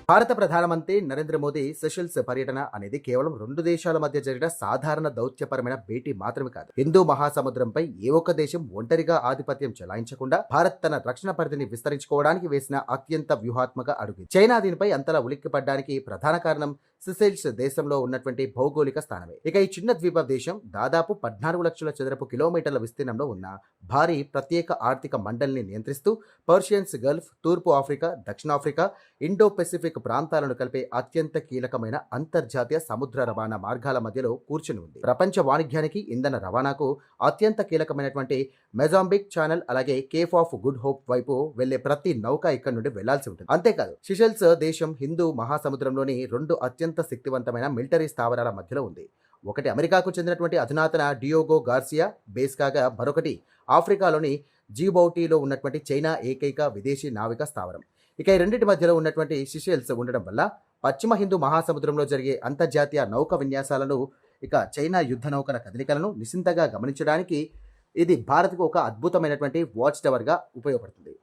భారత ప్రధానమంత్రి నరేంద్ర మోదీ సెషెల్స్ పర్యటన అనేది కేవలం రెండు దేశాల మధ్య జరిగిన సాధారణ దౌత్యపరమైన భేటీ మాత్రమే కాదు. హిందూ మహాసముద్రంపై ఏ ఒక్క దేశం ఒంటరిగా ఆధిపత్యం చెలాయించకుండా భారత్ తన రక్షణ పరిధిని విస్తరించుకోవడానికి వేసిన అత్యంత వ్యూహాత్మక అడుగు. చైనా దీనిపై అంతలా ఉలిక్కిపడ్డానికి ప్రధాన కారణం సిసెల్స్ దేశంలో ఉన్నటువంటి భౌగోళిక స్థానమే. ఇక ఈ చిన్న ద్వీప దేశం దాదాపు 14 లక్షల చదరపు కిలోమీటర్ల విస్తీర్ణంలో ఉన్న భారీ ప్రత్యేక ఆర్థిక మండలిని నియంత్రిస్తూ పర్షియన్స్ గల్ఫ్, తూర్పు ఆఫ్రికా, దక్షిణాఫ్రికా, ఇండో పెసిఫిక్ ప్రాంతాలను కలిపే అత్యంత కీలకమైన అంతర్జాతీయ సముద్ర రవాణా మార్గాల మధ్యలో కూర్చుని ఉంది. ప్రపంచ వాణిజ్యానికి, ఇంధన రవాణాకు అత్యంత కీలకమైనటువంటి మెజాంబిక్ ఛానల్, అలాగే కేఫ్ ఆఫ్ గుడ్ హోప్ వైపు వెళ్లే ప్రతి నౌక ఇక్కడ నుండి వెళ్లాల్సి ఉంటుంది. అంతేకాదు, సిషెల్స్ దేశం హిందూ మహాసముద్రంలోని రెండు అత్యంత శక్తివంతమైన మిలిటరీ స్థావరాల మధ్యలో ఉంది. ఒకటి అమెరికాకు చెందినటువంటి అధునాతన డియోగో గార్సియా బేస్ కాగా, మరొకటి ఆఫ్రికాలోని జిబౌటీలో ఉన్నటువంటి చైనా ఏకైక విదేశీ నావిక స్థావరం. ఇక ఈ రెండింటి మధ్యలో ఉన్నటువంటి సిషెల్స్ ఉండడం వల్ల పశ్చిమ హిందూ మహాసముద్రంలో జరిగే అంతర్జాతీయ నౌక విన్యాసాలను, ఇక చైనా యుద్ధ నౌకల కదలికలను నిశితంగా గమనించడానికి ఇది భారత్కు ఒక అద్భుతమైనటువంటి వాచ్ టవర్గా ఉపయోగపడుతుంది.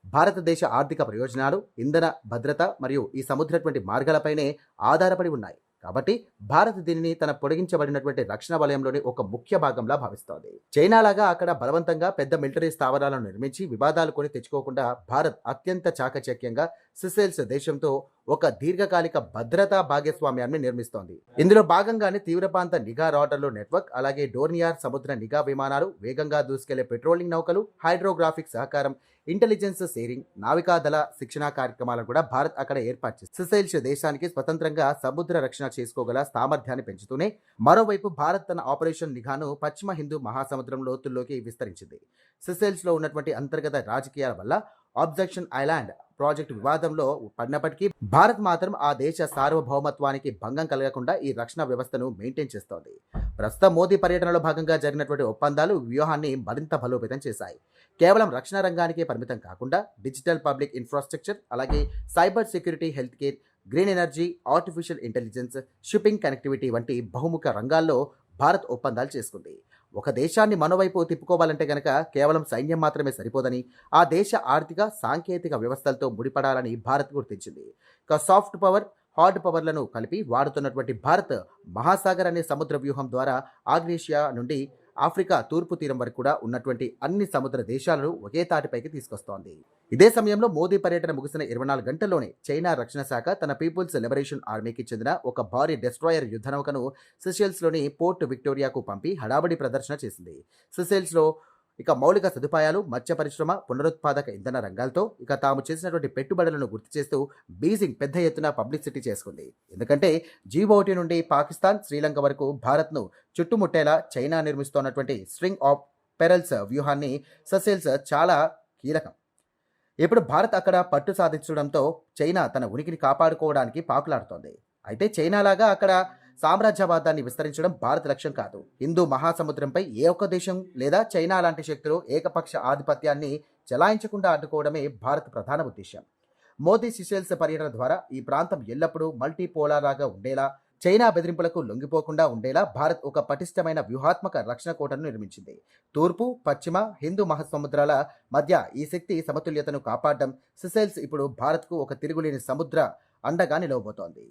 భారతదేశ ఆర్థిక ప్రయోజనాలు, ఇంధన భద్రత మరియు ఈ సముద్రటువంటి మార్గాలపైనే ఆధారపడి ఉన్నాయి. కాబట్టి భారత్ దీనిని తన పొడిగించబడినటువంటి రక్షణ వలయంలోని ఒక ముఖ్య భాగంలా భావిస్తోంది. చైనా లాగా అక్కడ బలవంతంగా పెద్ద మిలిటరీ స్థావరాలను నిర్మించి వివాదాలు కొని తెచ్చుకోకుండా భారత్ అత్యంత చాకచక్యంగా సిసెల్స్ దేశంతో ఒక దీర్ఘకాలిక భద్రతా భాగస్వామ్యాన్ని నిర్మిస్తోంది. ఇందులో భాగంగానే తీవ్రప్రాంత నిఘా రాడర్లు నెట్వర్క్, అలాగే డోర్నియార్ సముద్ర నిఘా విమానాలు, వేగంగా దూసుకెళ్లే పెట్రోలింగ్ నౌకలు, హైడ్రోగ్రాఫిక్ సహకారం, ఇంటెలిజెన్స్ షేరింగ్, నావికాదళ శిక్షణా కార్యక్రమాలను కూడా భారత్ అక్కడ ఏర్పాటు చేసింది. సిసెల్స్ దేశానికి స్వతంత్రంగా సముద్ర రక్షణ చేసుకోగల సామర్థ్యాన్ని పెంచుతూనే మరోవైపు భారత్ తన ఆపరేషన్ నిఘాను పశ్చిమ హిందూ మహాసముద్రం లోతుల్లోకి విస్తరించింది. సిసెల్స్ లో ఉన్నటువంటి అంతర్గత రాజకీయాల వల్ల అబ్జెక్షన్ ఐలాండ్ ప్రాజెక్టు వివాదంలో పడినప్పటికీ భారత్ మాత్రం ఆ దేశ సార్వభౌమత్వానికి భంగం కలగకుండా ఈ రక్షణ వ్యవస్థను మెయింటైన్ చేస్తోంది. ప్రస్తుతం మోదీ పర్యటనలో భాగంగా జరిగినటువంటి ఒప్పందాలు వ్యూహాన్ని మరింత బలోపేతం చేశాయి. కేవలం రక్షణ రంగానికే పరిమితం కాకుండా డిజిటల్ పబ్లిక్ ఇన్ఫ్రాస్ట్రక్చర్, అలాగే cyber security, health care, green energy, artificial intelligence, shipping connectivity వంటి బహుముఖ రంగాల్లో భారత్ ఒప్పందాలు చేసుకుంది. ఒక దేశాన్ని మనోవైపు తిప్పుకోవాలంటే గనక కేవలం సైన్యం మాత్రమే సరిపోదని, ఆ దేశ ఆర్థిక, సాంకేతిక వ్యవస్థలతో ముడిపడాలని భారత్ గుర్తించింది. ఇక సాఫ్ట్ పవర్, హార్డ్ పవర్లను కలిపి వాడుతున్నటువంటి భారత్ మహాసాగర్ అనే సముద్ర వ్యూహం ద్వారా ఆగ్నేషియా నుండి ఆఫ్రికా తూర్పు తీరం వరకు కూడా ఉన్నటువంటి అన్ని సముద్ర దేశాలను ఒకే తాటిపైకి తీసుకొస్తోంది. ఇదే సమయంలో మోదీ పర్యటన ముగిసిన 24 గంటల్లోనే చైనా రక్షణ శాఖ తన పీపుల్స్ లిబరేషన్ ఆర్మీకి చెందిన ఒక భారీ డెస్ట్రాయర్ యుద్ధ నౌకను సిషెల్స్లోని పోర్ట్ విక్టోరియాకు పంపి హడాబడి ప్రదర్శన చేసింది. సిషెల్స్లో ఇక మౌలిక సదుపాయాలు, మత్స్య పరిశ్రమ, పునరుత్పాదక ఇంధన రంగాలతో ఇక తాము చేసినటువంటి పెట్టుబడులను గుర్తు చేస్తూ బీజింగ్ పెద్ద ఎత్తున పబ్లిసిటీ చేసుకుంది. ఎందుకంటే జిబౌటి నుండి పాకిస్తాన్, శ్రీలంక వరకు భారత్ను చుట్టుముట్టేలా చైనా నిర్మిస్తున్నటువంటి స్ట్రింగ్ ఆఫ్ పెరల్స్ వ్యూహాన్ని సిషెల్స్ చాలా కీలకం. ఇప్పుడు భారత్ అక్కడ పట్టు సాధించడంతో చైనా తన ఉనికిని కాపాడుకోవడానికి పాకులాడుతోంది. అయితే చైనా లాగా అక్కడ సామ్రాజ్యవాదాన్ని విస్తరించడం భారత్ లక్ష్యం కాదు. హిందూ మహాసముద్రంపై ఏ ఒక్క దేశం లేదా చైనా లాంటి శక్తులు ఏకపక్ష ఆధిపత్యాన్ని చెలాయించకుండా అడ్డుకోవడమే భారత్ ప్రధాన ఉద్దేశం. మోదీ సిషెల్స్ పర్యటన ద్వారా ఈ ప్రాంతం ఎల్లప్పుడూ మల్టీపోలార్గా ఉండేలా, చైనా బెదిరింపులకు లొంగిపోకుండా ఉండేలా భారత్ ఒక పటిష్టమైన వ్యూహాత్మక రక్షణ కోటను నిర్మించింది. తూర్పు, పశ్చిమ హిందూ మహాసముద్రాల మధ్య ఈ శక్తి సమతుల్యతను కాపాడడం సిషెల్స్ ఇప్పుడు భారత్కు ఒక తిరుగులేని సముద్ర అండగా నిలవబోతోంది.